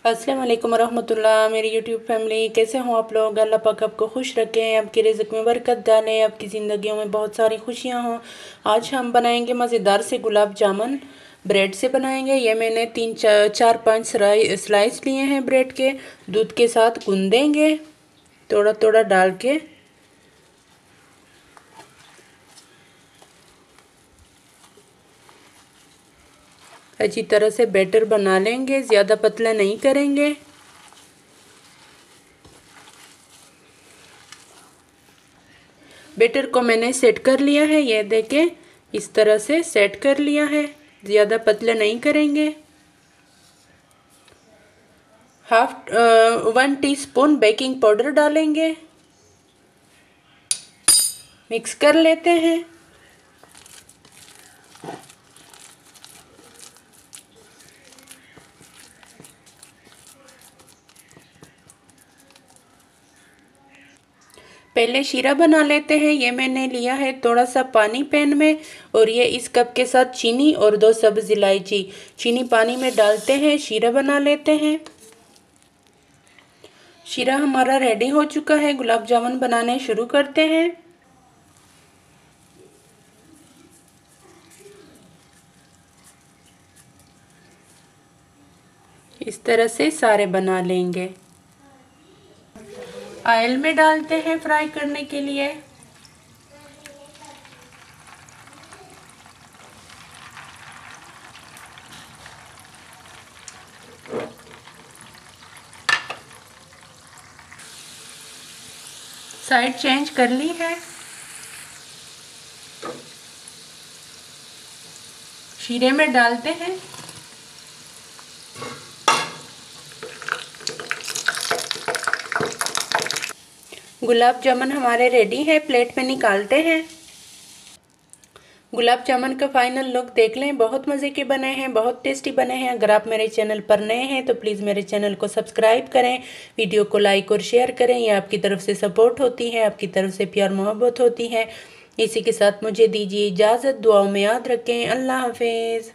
अस्सलाम वालेकुम रहमतुल्लाह। मेरी यूट्यूब फैमिली कैसे हो आप लोग। अल्लाह पाक आपको खुश रखें, आपकी रिज़्क़ में बरकत डालें, आपकी ज़िंदगियों में बहुत सारी खुशियाँ हों। आज हम बनाएंगे मज़ेदार से गुलाब जामुन। ब्रेड से बनाएंगे। ये मैंने 3 4 5 स्लाइस लिए हैं ब्रेड के। दूध के साथ गूंदेंगे थोड़ा थोड़ा डाल के। अच्छी तरह से बैटर बना लेंगे, ज़्यादा पतला नहीं करेंगे। बैटर को मैंने सेट कर लिया है, ये देखें इस तरह से सेट कर लिया है, ज़्यादा पतला नहीं करेंगे। 1 टीस्पून बेकिंग पाउडर डालेंगे, मिक्स कर लेते हैं। पहले शीरा बना लेते हैं। ये मैंने लिया है थोड़ा सा पानी पैन में, और ये इस कप के साथ चीनी और 2 सब्ज़ इलायची। चीनी पानी में डालते हैं, शीरा बना लेते हैं। शीरा हमारा रेडी हो चुका है, गुलाब जामुन बनाने शुरू करते हैं। इस तरह से सारे बना लेंगे। ऑयल में डालते हैं फ्राई करने के लिए। साइड चेंज कर ली है। शीरे में डालते हैं। गुलाब जामुन हमारे रेडी है, प्लेट में निकालते हैं। गुलाब जामुन का फाइनल लुक देख लें, बहुत मज़े के बने हैं, बहुत टेस्टी बने हैं। अगर आप मेरे चैनल पर नए हैं तो प्लीज़ मेरे चैनल को सब्सक्राइब करें, वीडियो को लाइक और शेयर करें। ये आपकी तरफ से सपोर्ट होती है, आपकी तरफ से प्यार मोहब्बत होती है। इसी के साथ मुझे दीजिए इजाज़त, दुआओं में याद रखें। अल्लाह हाफिज़।